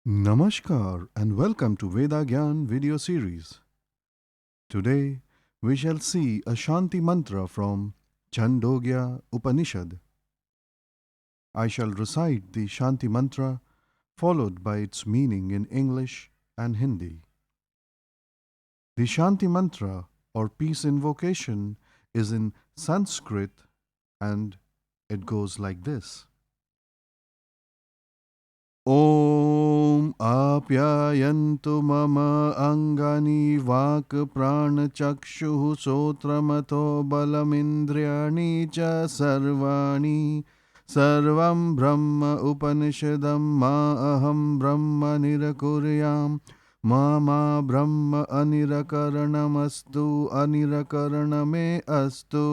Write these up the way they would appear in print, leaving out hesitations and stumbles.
Namaskar and welcome to Veda Gyan video series. Today we shall see a Shanti Mantra from Chandogya Upanishad. I shall recite the Shanti Mantra followed by its meaning in English and Hindi. The Shanti Mantra or peace invocation is in Sanskrit and it goes like this. ॐ आप्यायन्तु मम अङ्गानि वाक् प्राणचक्षुः श्रोत्रमथो बलमिन्द्रियाणि च सर्वाणि सर्वं ब्रह्म उपनिषदं मा अहं ब्रह्म निरकुर्यां मा ब्रह्म अनिरकरणमस्तु अनिरकरणमे अस्तु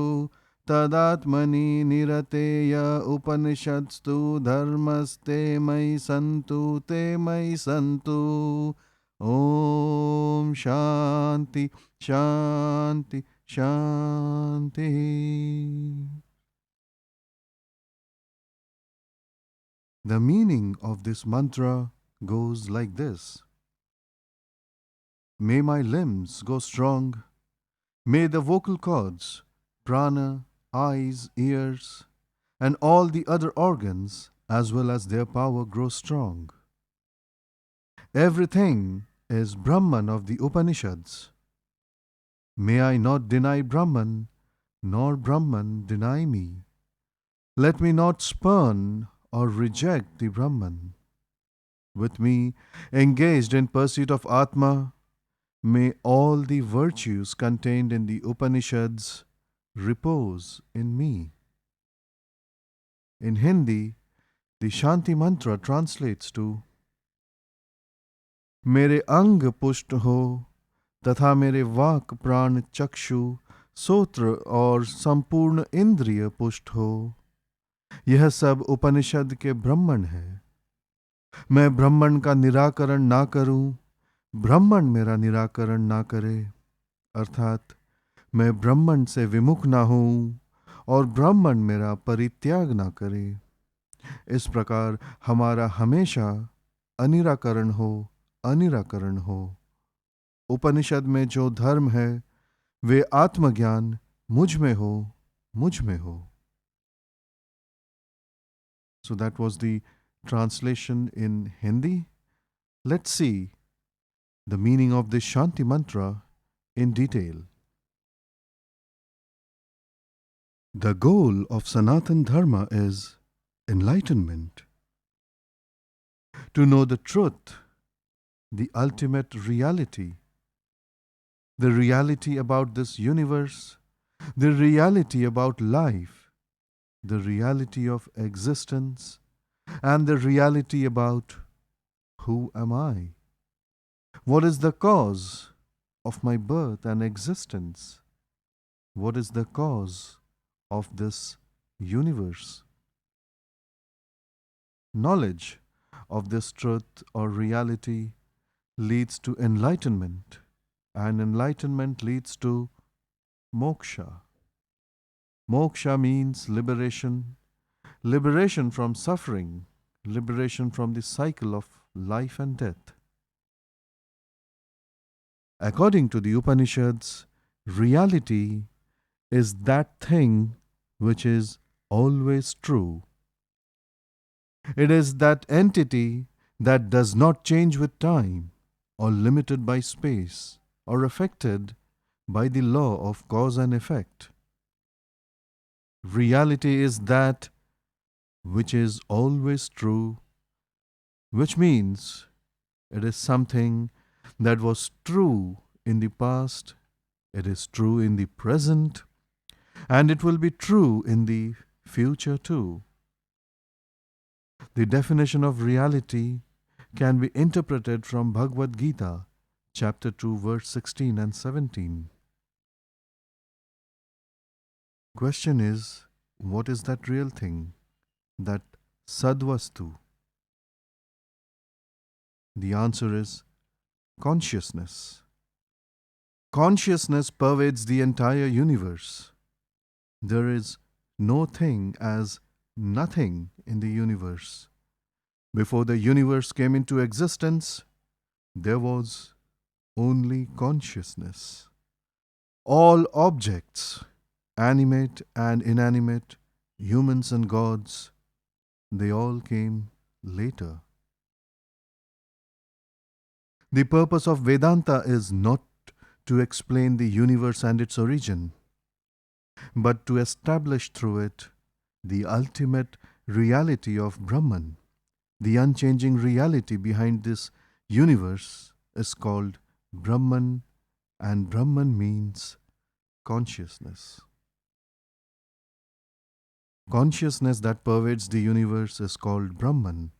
तदात्मनि निरतेय उपनिषत्स्तु धर्मस्ते मयि सन्तु ते मयि सन्तु ॐ शान्ति शान्ति शान्ति. The meaning of this mantra goes like this. May my limbs go strong. May the vocal cords, prana, eyes, ears, and all the other organs, as well as their power, grow strong. Everything is Brahman of the Upanishads. May I not deny Brahman, nor Brahman deny me. Let me not spurn or reject the Brahman. With me, engaged in pursuit of Atma, may all the virtues contained in the Upanishads repose in me. In Hindi, the Shanti Mantra translates to मेरे अंग पुष्ट हो तथा मेरे वाक प्राण चक्षु सोत्र और संपूर्ण इंद्रिय पुष्ट हो. यह सब उपनिषद के ब्रह्मण है. मैं ब्रह्मण का निराकरण ना करूं, ब्रह्मण मेरा निराकरण ना करे. अर्थात मैं ब्रह्मण से विमुख ना हूं और ब्रह्मण मेरा परित्याग ना करे. इस प्रकार हमारा हमेशा अनिराकरण हो, अनिराकरण हो. उपनिषद में जो धर्म है वे आत्मज्ञान मुझ में हो, मुझ में हो. So that was the translation in Hindi. Let's see the meaning of this Shanti Mantra in detail. The goal of Sanata Dharma is enlightenment. To know the truth, the ultimate reality, the reality about this universe, the reality about life, the reality of existence, and the reality about who am I? What is the cause of my birth and existence? What is the cause of this universe? Knowledge of this truth or reality leads to enlightenment, and enlightenment leads to moksha. Moksha means liberation, liberation from suffering, liberation from the cycle of life and death. According to the Upanishads, reality is that thing which is always true. It is that entity that does not change with time, or limited by space, or affected by the law of cause and effect. Reality is that which is always true, which means it is something that was true in the past, it is true in the present, and it will be true in the future too. The definition of reality can be interpreted from Bhagavad Gita, chapter 2, verse 16 and 17. Question is, what is that real thing, that sadvastu? The answer is consciousness. Consciousness pervades the entire universe. There is no thing as nothing in the universe. Before the universe came into existence, there was only consciousness. All objects, animate and inanimate, humans and gods, they all came later. The purpose of Vedanta is not to explain the universe and its origin, but to establish through it the ultimate reality of Brahman. The unchanging reality behind this universe is called Brahman, and Brahman means consciousness. Consciousness that pervades the universe is called Brahman,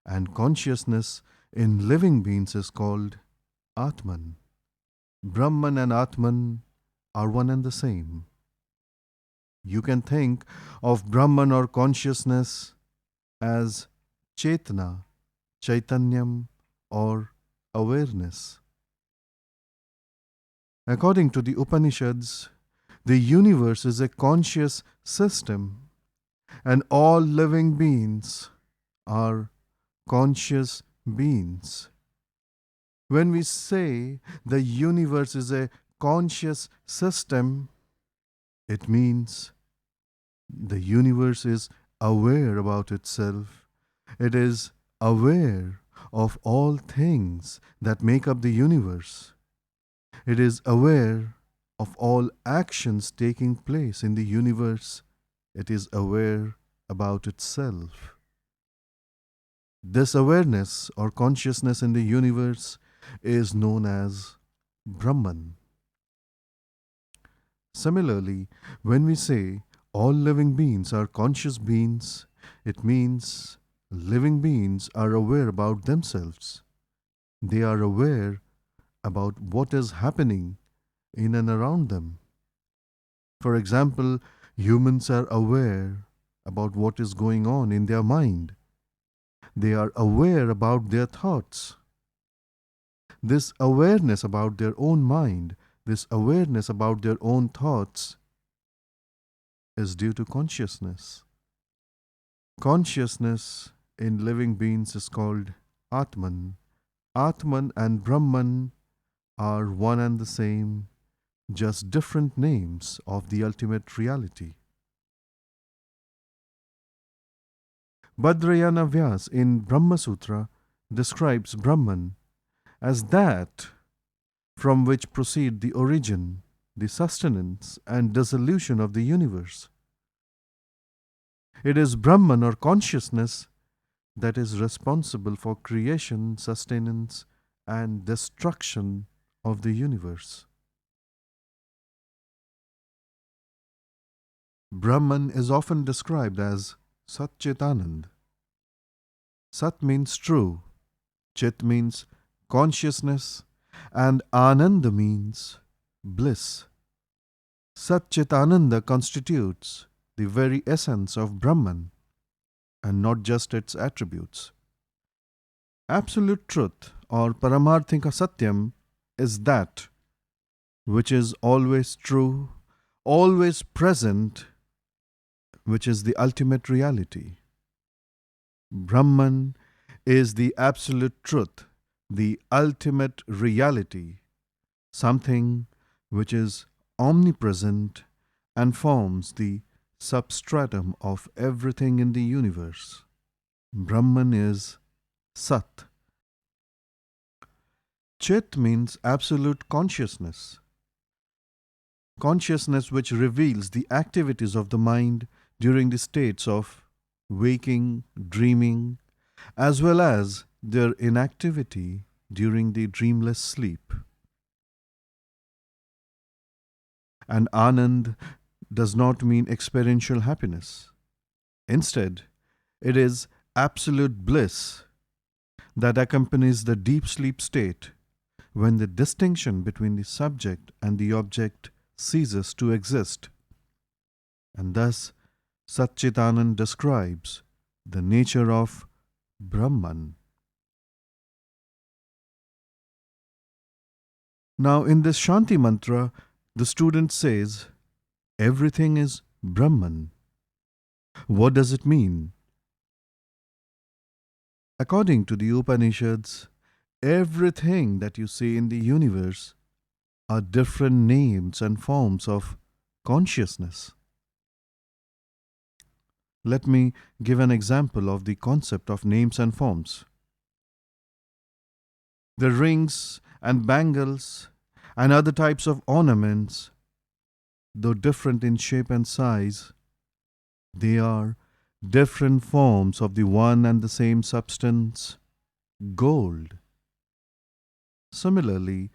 and consciousness in living beings is called Atman. Brahman and Atman are one and the same. You can think of Brahman or consciousness as Chetna, Chaitanyam, or awareness. According to the Upanishads, the universe is a conscious system, and all living beings are conscious beings. When we say the universe is a conscious system, it means the universe is aware about itself. It is aware of all things that make up the universe. It is aware of all actions taking place in the universe. It is aware about itself. This awareness or consciousness in the universe is known as Brahman. Similarly, when we say all living beings are conscious beings, it means living beings are aware about themselves. They are aware about what is happening in and around them. For example, humans are aware about what is going on in their mind. They are aware about their thoughts. This awareness about their own mind, this awareness about their own thoughts is due to consciousness. Consciousness in living beings is called Atman. Atman and Brahman are one and the same, just different names of the ultimate reality. Bhadrayana Vyas in Brahma Sutra describes Brahman as that from which proceed the origin, the sustenance, and dissolution of the universe. It is Brahman or consciousness that is responsible for creation, sustenance, and destruction of the universe. Brahman is often described as Sat Chit Anand. Sat means true, Chit means consciousness, and Ananda means bliss. Sat Chit Ananda constitutes the very essence of Brahman and not just its attributes. Absolute truth or Paramarthika Satyam is that which is always true, always present, which is the ultimate reality. Brahman is the absolute truth, the ultimate reality, something which is omnipresent and forms the substratum of everything in the universe. Brahman is Sat. Chit means absolute consciousness. Consciousness which reveals the activities of the mind during the states of waking, dreaming, as well as their inactivity during the dreamless sleep. And Anand does not mean experiential happiness. Instead, it is absolute bliss that accompanies the deep sleep state when the distinction between the subject and the object ceases to exist. And thus, Satchitanand describes the nature of Brahman. Now, in this Shanti Mantra, the student says, everything is Brahman. What does it mean? According to the Upanishads, everything that you see in the universe are different names and forms of consciousness. Let me give an example of the concept of names and forms. The rings and bangles and other types of ornaments, though different in shape and size, they are different forms of the one and the same substance, gold. Similarly,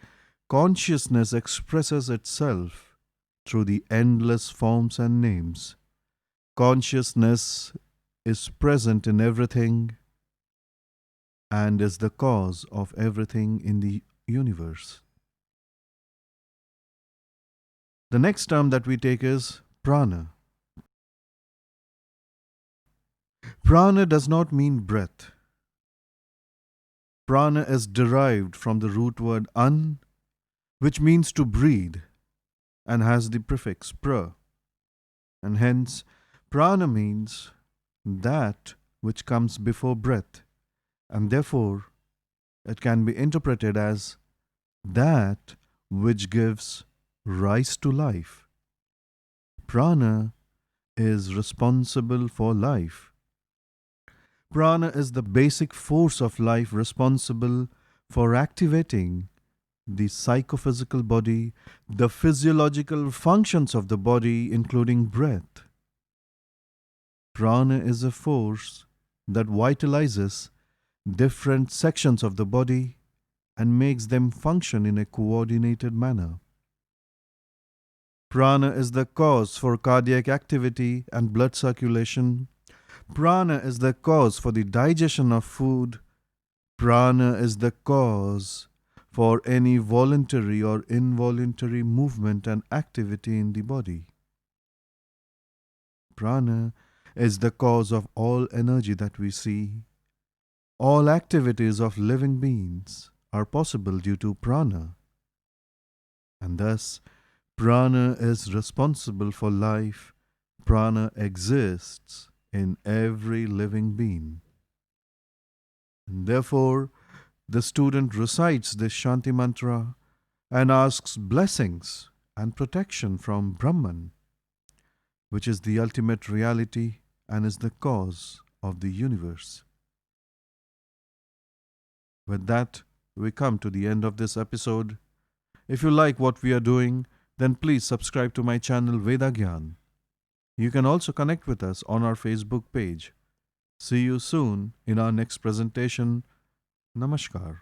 consciousness expresses itself through the endless forms and names. Consciousness is present in everything and is the cause of everything in the universe. The next term that we take is prana. Prana does not mean breath. Prana is derived from the root word an, which means to breathe, and has the prefix pra. And hence, prana means that which comes before breath, and therefore it can be interpreted as that which gives rise to life. Prana is responsible for life. Prana is the basic force of life responsible for activating the psychophysical body, the physiological functions of the body, including breath. Prana is a force that vitalizes different sections of the body and makes them function in a coordinated manner. Prana is the cause for cardiac activity and blood circulation. Prana is the cause for the digestion of food. Prana is the cause for any voluntary or involuntary movement and activity in the body. Prana is the cause of all energy that we see. All activities of living beings are possible due to prana. And thus, prana is responsible for life. Prana exists in every living being. And therefore, the student recites this Shanti Mantra and asks blessings and protection from Brahman, which is the ultimate reality and is the cause of the universe. With that, we come to the end of this episode. If you like what we are doing, then please subscribe to my channel Veda Gyan. You can also connect with us on our Facebook page. See you soon in our next presentation. Namaskar.